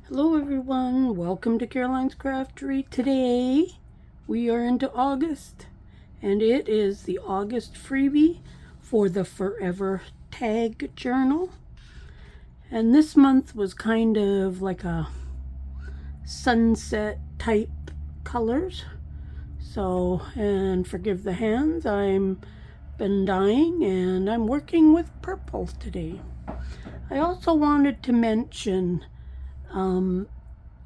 Hello everyone, welcome to Caroline's Craftery. Today we are into August and it is the August freebie for the Forever Tag Journal. And this month was kind of like a sunset type colors. So, and forgive the hands, I'm been dyeing and I'm working with purple today. I also wanted to mention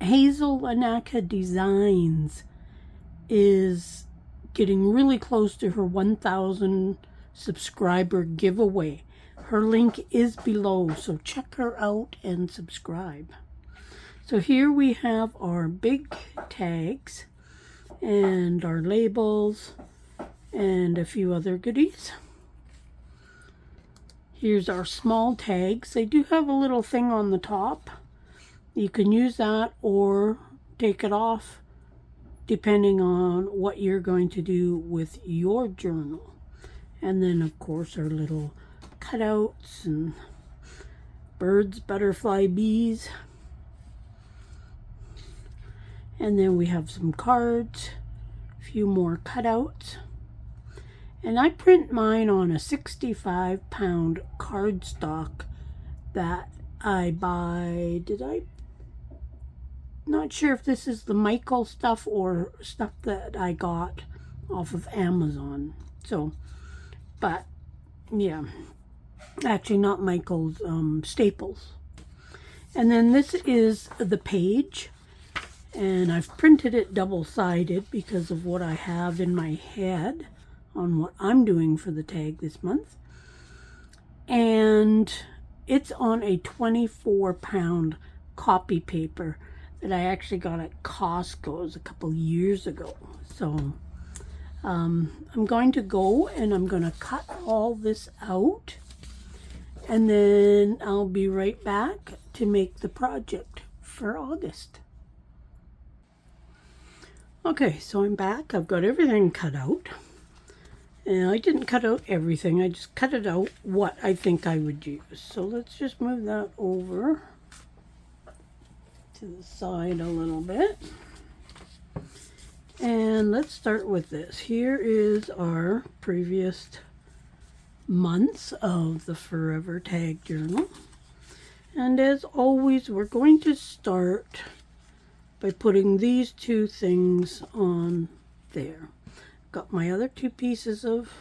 Hazel Anaka Designs is getting really close to her 1,000 subscriber giveaway. Her link is below, so check her out and subscribe. So here we have our big tags and our labels and a few other goodies. Here's our small tags. They do have a little thing on the top. You can use that or take it off depending on what you're going to do with your journal. And then of course our little cutouts and birds, butterfly, bees. And then we have some cards, a few more cutouts. And I print mine on a 65-pound cardstock that I buy. Not sure if this is the Michael stuff or stuff that I got off of Amazon. So, but yeah, actually not Michael's, Staples. And then this is the page, and I've printed it double-sided because of what I have in my head on what I'm doing for the tag this month. And it's on a 24-pound copy paper that I actually got at Costco's a couple years ago. So I'm going to go and I'm going to cut all this out, and then I'll be right back to make the project for August. Okay, so I'm back. I've got everything cut out. And I didn't cut out everything. I just cut it out what I think I would use. So let's just move that over to the side a little bit. And let's start with this. Here is our previous months of the Forever Tag Journal. And as always, we're going to start by putting these two things on there. Got my other two pieces of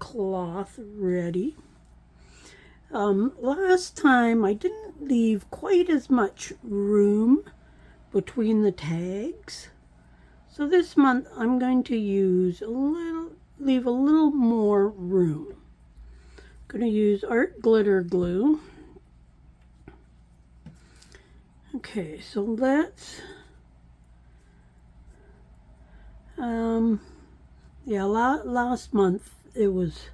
cloth ready. Last time I didn't leave quite as much room between the tags. So this month I'm going to leave a little more room. I'm going to use art glitter glue. Okay, so let's yeah, last month it was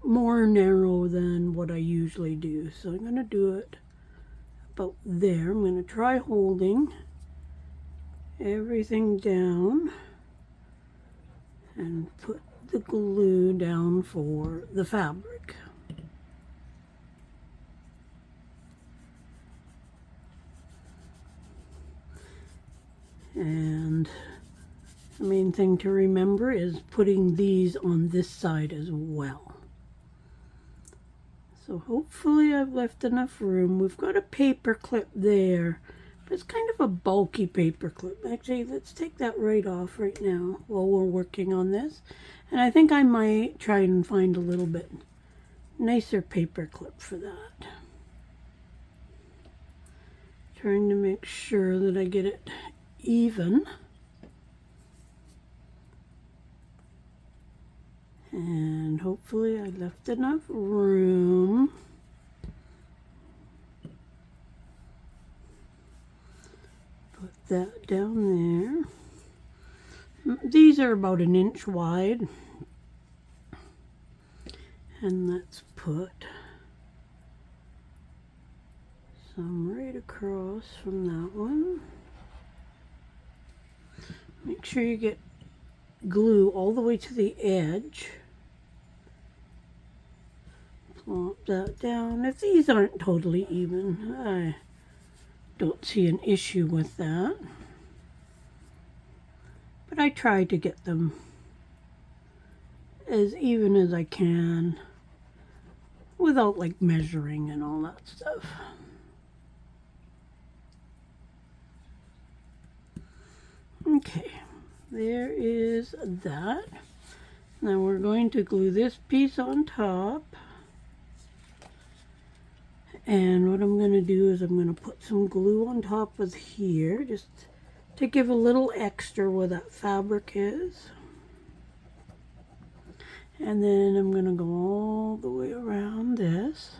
more narrow than what I usually do. So I'm going to do it about there. I'm going to try holding everything down and put the glue down for the fabric. And the main thing to remember is putting these on this side as well. So hopefully I've left enough room. We've got a paper clip there, but it's kind of a bulky paper clip. Actually, let's take that right off right now while we're working on this. And I think I might try and find a little bit nicer paper clip for that. Trying to make sure that I get it even. And hopefully I left enough room. Put that down there. These are about 1 inch wide. And let's put some right across from that one. Make sure you get glue all the way to the edge. Plop that down. If these aren't totally even, don't see an issue with that. But I try to get them as even as I can without like measuring and all that stuff. Okay, there is that. Now we're going to glue this piece on top. And what I'm going to do is I'm going to put some glue on top of here just to give a little extra where that fabric is. And then I'm going to go all the way around this.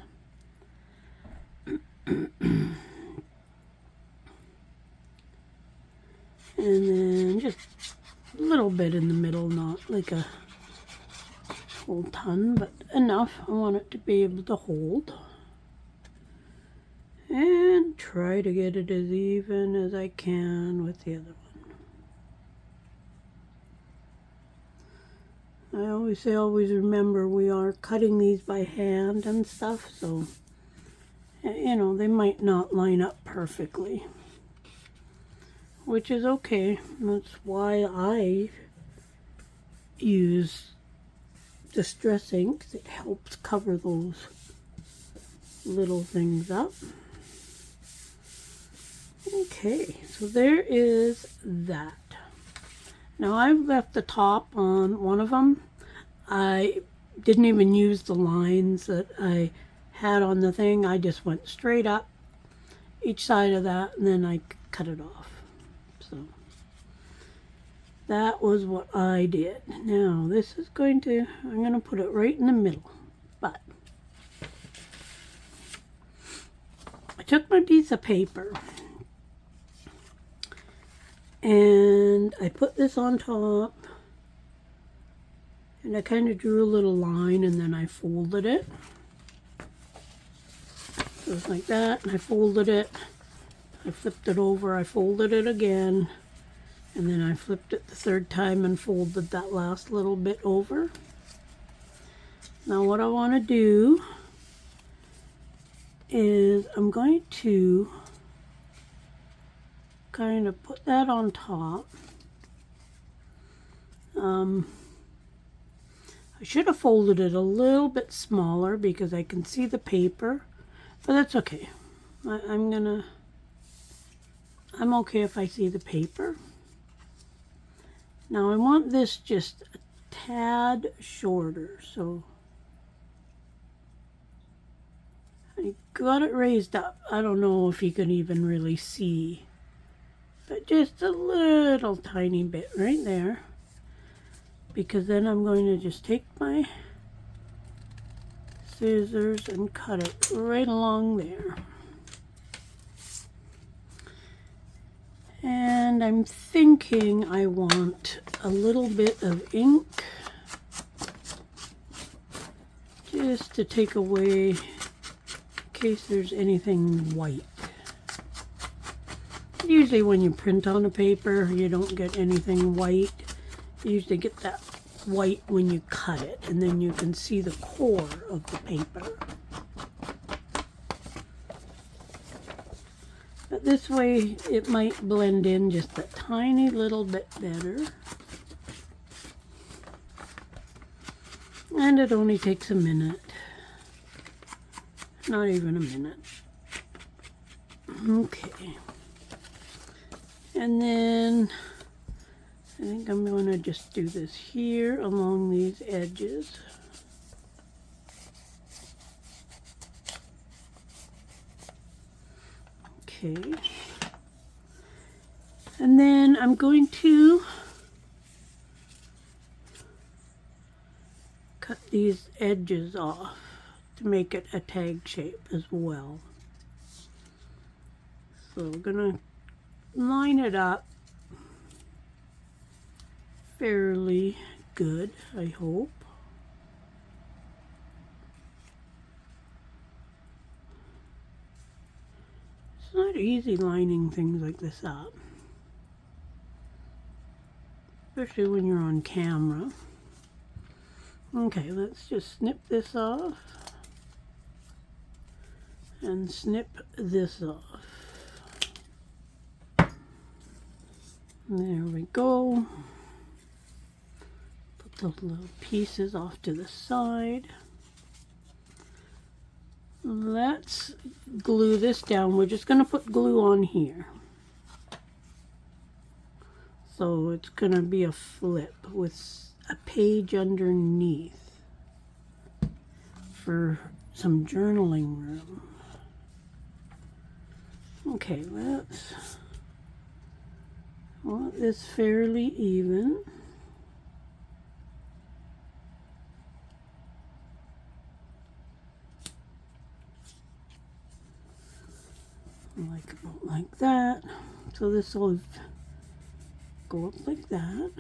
And then just a little bit in the middle, not like a whole ton, but enough. I want it to be able to hold. And try to get it as even as I can with the other one. I always say, always remember, we are cutting these by hand and stuff, so, you know, they might not line up perfectly. Which is okay. That's why I use Distress ink. It helps cover those little things up. Okay, so there is that. Now I've left the top on one of them. I didn't even use the lines that I had on the thing. I just went straight up each side of that and then I cut it off. So that was what I did. Now this is I'm going to put it right in the middle. But I took my piece of paper and I put this on top and I kind of drew a little line and then I folded it. So it's like that, and I folded it. I flipped it over, I folded it again, and then I flipped it the third time and folded that last little bit over. Now what I want to do is I'm going to kind of put that on top. I should have folded it a little bit smaller because I can see the paper, but that's okay. I'm okay if I see the paper. Now I want this just a tad shorter, so I got it raised up. I don't know if you can even really see, but just a little tiny bit right there, because then I'm going to just take my scissors and cut it right along there. And I'm thinking I want a little bit of ink just to take away in case there's anything white. Usually when you print on a paper, you don't get anything white. You usually get that white when you cut it, and then you can see the core of the paper. But this way it might blend in just a tiny little bit better. And it only takes a minute. Not even a minute. Okay. And then I think I'm going to just do this here along these edges. Okay. And then I'm going to cut these edges off to make it a tag shape as well. So we're going to line it up fairly good, I hope. It's not easy lining things like this up, especially when you're on camera. Okay, let's just snip this off and snip this off. There we go. Put those little pieces off to the side. Let's glue this down. We're just going to put glue on here. So it's going to be a flip with a page underneath for some journaling room. Okay, let's want this fairly even. Like that. So this will go up like that.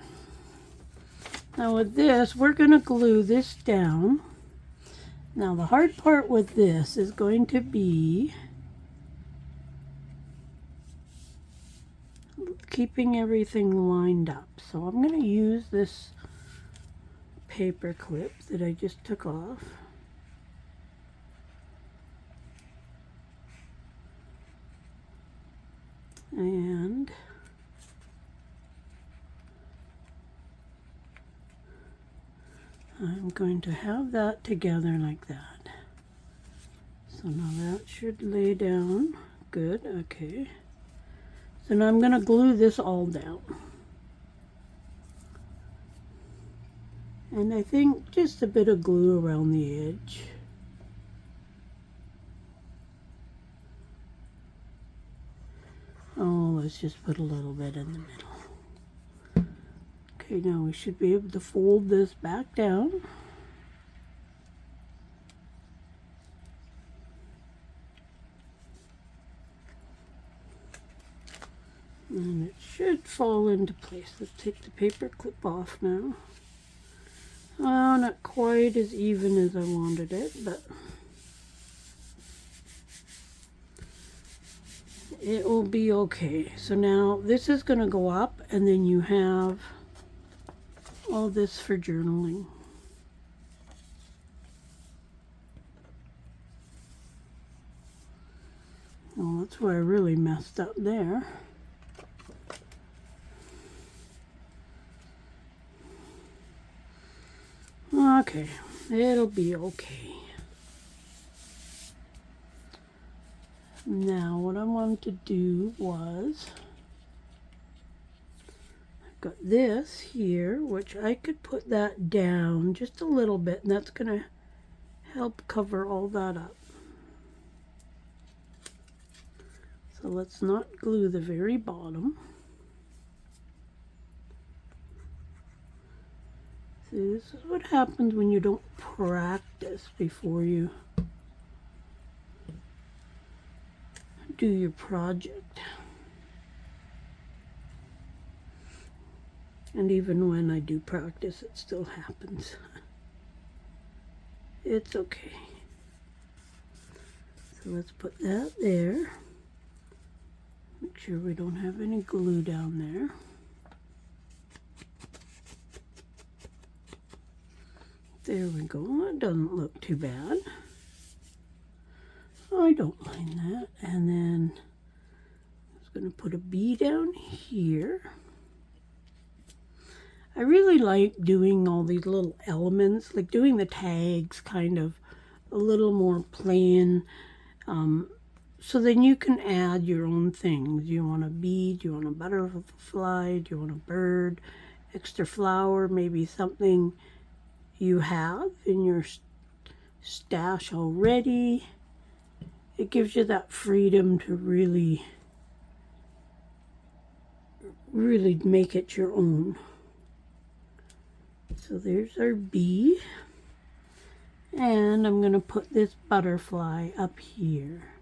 Now with this, we're going to glue this down. Now the hard part with this is going to be keeping everything lined up. So I'm going to use this paper clip that I just took off. And I'm going to have that together like that. So now that should lay down good. Okay. So now I'm going to glue this all down. And I think just a bit of glue around the edge. Oh, let's just put a little bit in the middle. Okay, now we should be able to fold this back down. And it should fall into place. Let's take the paper clip off now. Oh, not quite as even as I wanted it, but it will be okay. So now this is going to go up, and then you have all this for journaling. Well, that's where I really messed up there. Okay, it'll be okay. Now what I wanted to do was, I've got this here, which I could put that down just a little bit, and that's going to help cover all that up. So let's not glue the very bottom. See, this is what happens when you don't practice before you do your project. And even when I do practice, it still happens. It's okay. So let's put that there. Make sure we don't have any glue down there. There we go. It doesn't look too bad. I don't mind that. And then I was going to put a bee down here. I really like doing all these little elements, like doing the tags kind of a little more plain. So then you can add your own things. Do you want a bee? Do you want a butterfly? Do you want a bird? Extra flower? Maybe something you have in your stash already. It gives you that freedom to really make it your own. So there's our bee. And I'm going to put this butterfly up here.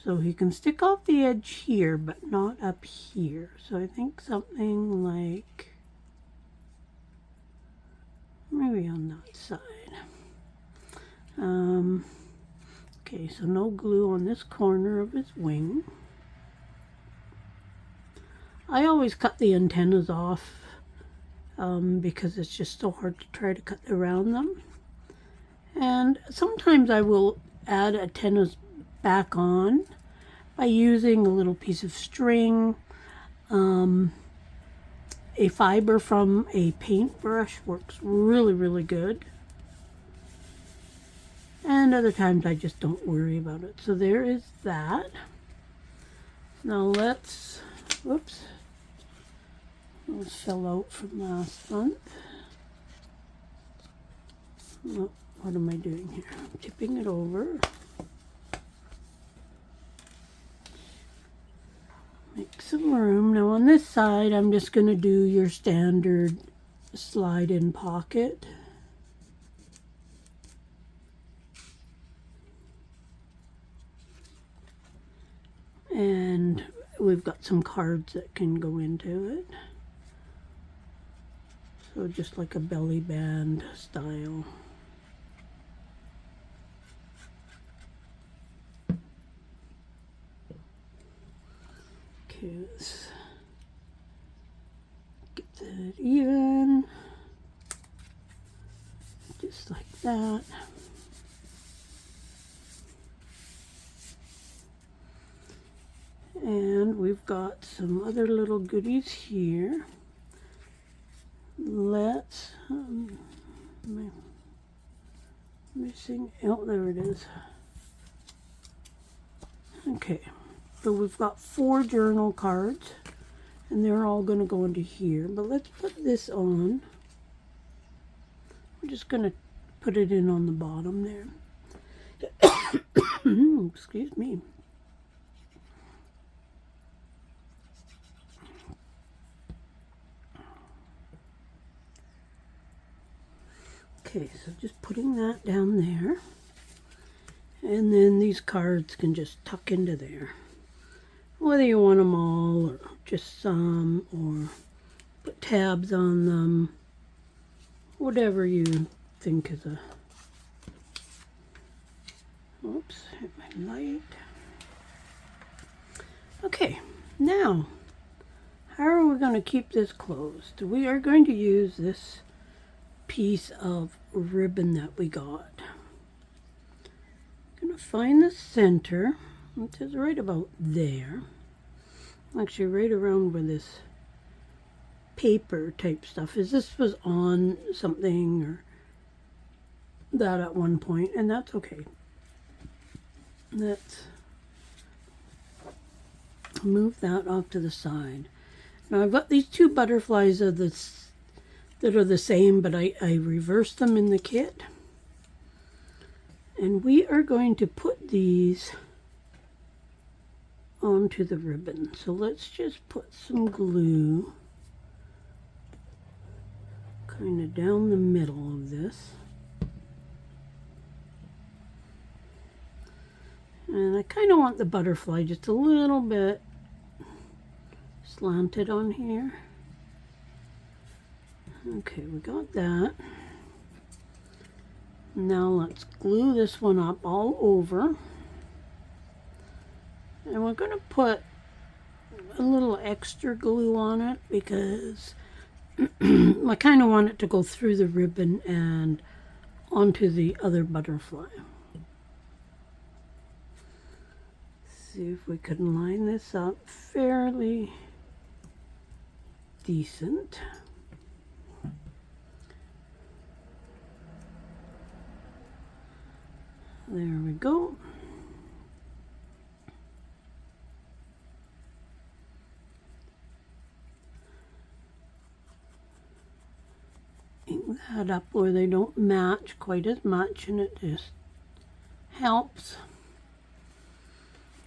So he can stick off the edge here, but not up here. So I think something like maybe on that side. Okay, so no glue on this corner of his wing. I always cut the antennas off because it's just so hard to try to cut around them. And sometimes I will add antennas back on by using a little piece of string. A fiber from a paintbrush works really, really good. And other times I just don't worry about it. So there is that. Now let's, whoops, those fell out from last month. Oh, what am I doing here? I'm tipping it over. Make some room. Now on this side, I'm just going to do your standard slide-in pocket. And we've got some cards that can go into it. So just like a belly band style. Okay, let's get that even. Just like that. And we've got some other little goodies here. Let's, missing, oh, there it is. Okay, so we've got 4 journal cards, and they're all going to go into here. But let's put this on. I'm just going to put it in on the bottom there. Excuse me. Okay, so just putting that down there. And then these cards can just tuck into there. Whether you want them all or just some, or put tabs on them. Whatever you think is a... Oops, hit my light. Okay, now, how are we going to keep this closed? We are going to use this piece of ribbon that we got. I'm going to find the center. It is right about there. Actually, right around where this paper type stuff is. This was on something or that at one point, and that's okay. Let's move that off to the side. Now I've got these 2 butterflies of this that are the same, but I reversed them in the kit. And we are going to put these onto the ribbon. So let's just put some glue kind of down the middle of this. And I kind of want the butterfly just a little bit slanted on here. Okay, we got that. Now let's glue this one up all over. And we're going to put a little extra glue on it because I kind of want it to go through the ribbon and onto the other butterfly. See if we can line this up fairly decent. There we go. Ink that up where they don't match quite as much, and it just helps.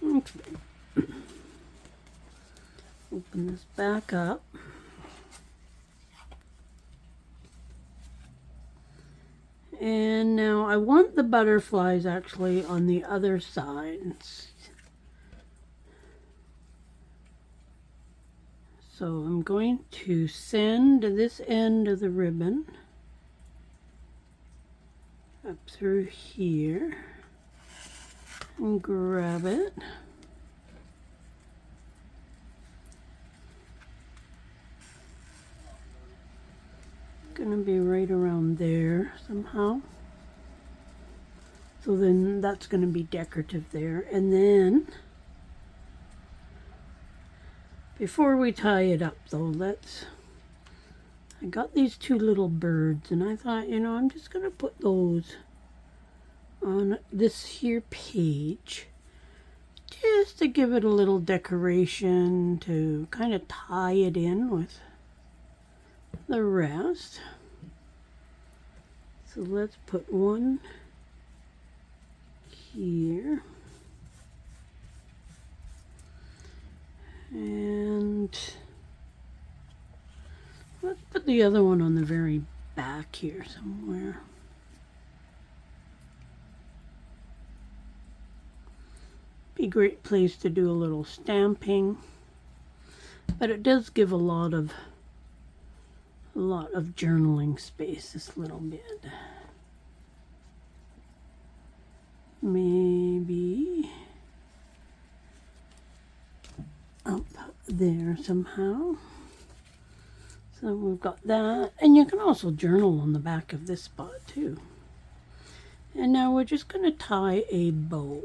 Okay. Open this back up. And now I want the butterflies actually on the other side. So I'm going to send this end of the ribbon up through here and grab it. Gonna be right around there somehow. So then that's gonna be decorative there. And then Before we tie it up though, I got these two little birds and I thought, you know, I'm just going to put those on this here page just to give it a little decoration to kind of tie it in with the rest. So let's put one here. And let's put the other one on the very back here somewhere. Be a great place to do a little stamping, but it does give a lot of journaling space, this little bit. Maybe up there somehow. So we've got that, and you can also journal on the back of this spot too. And now we're just going to tie a bow.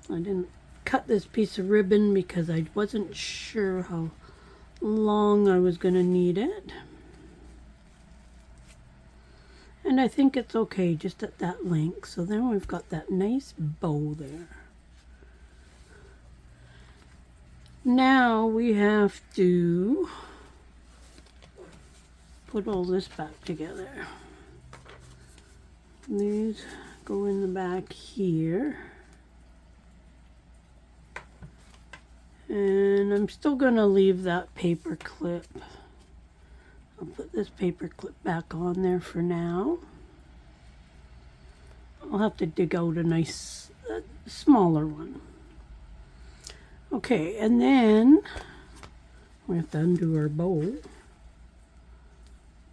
I didn't cut this piece of ribbon because I wasn't sure how long I was going to need it. And I think it's okay just at that length. So then we've got that nice bow there. Now we have to put all this back together. These go in the back here. And I'm still going to leave that paper clip. I'll put this paper clip back on there for now. I'll have to dig out a nice, smaller one. Okay, and then we have to undo our bow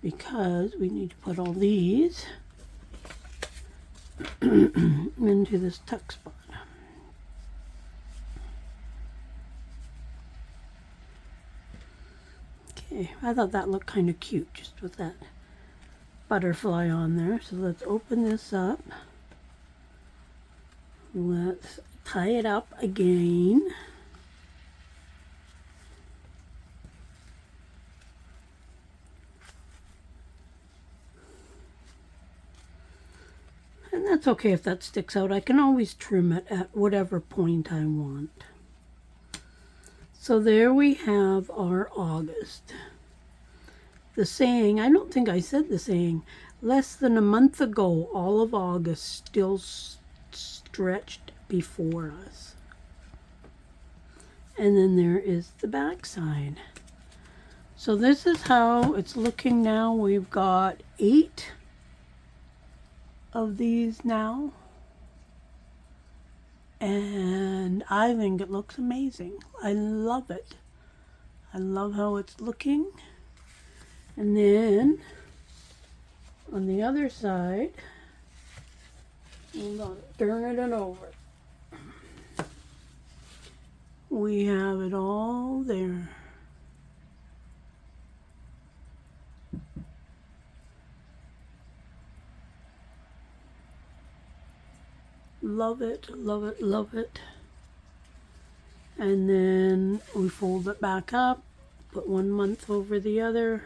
because we need to put all these into this tuck spot. Okay, I thought that looked kind of cute just with that butterfly on there. So let's open this up. Let's tie it up again. And that's okay if that sticks out. I can always trim it at whatever point I want. So there we have our August. The saying, I don't think I said the saying, less than a month ago, all of August still stretched before us. And then there is the back side. So this is how it's looking now. We've got 8 of these now. And I think it looks amazing. I love it. I love how it's looking. And then on the other side, hold on, turn it over. We have it all there. Love it, love it, love it. And then we fold it back up, put 1 month over the other,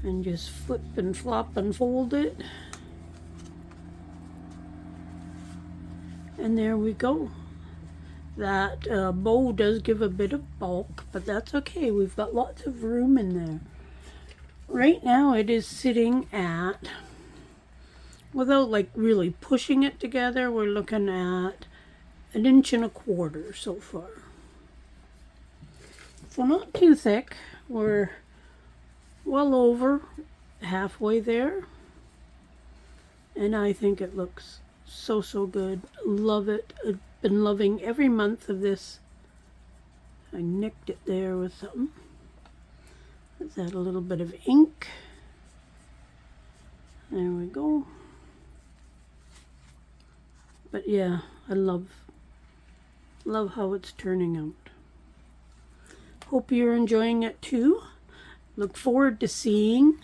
and just flip and flop and fold it. And there we go. That bow does give a bit of bulk, but that's okay. We've got lots of room in there. Right now it is sitting at, without like really pushing it together, we're looking at 1.25 inches so far. So not too thick. We're well over halfway there. And I think it looks so, so good. Love it. I've been loving every month of this. I nicked it there with something. Let's add a little bit of ink. There we go. But yeah, I love how it's turning out. Hope you're enjoying it too. Look forward to seeing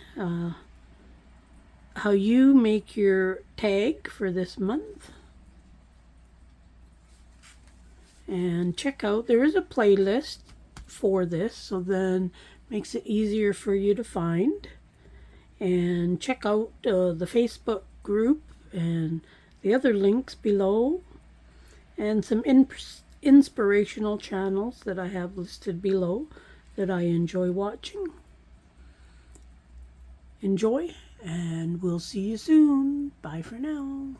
how you make your tag for this month. And check out, there is a playlist for this, so then makes it easier for you to find. And check out the Facebook group and the other links below, and some inspirational channels that I have listed below that I enjoy watching. Enjoy, and we'll see you soon. Bye for now.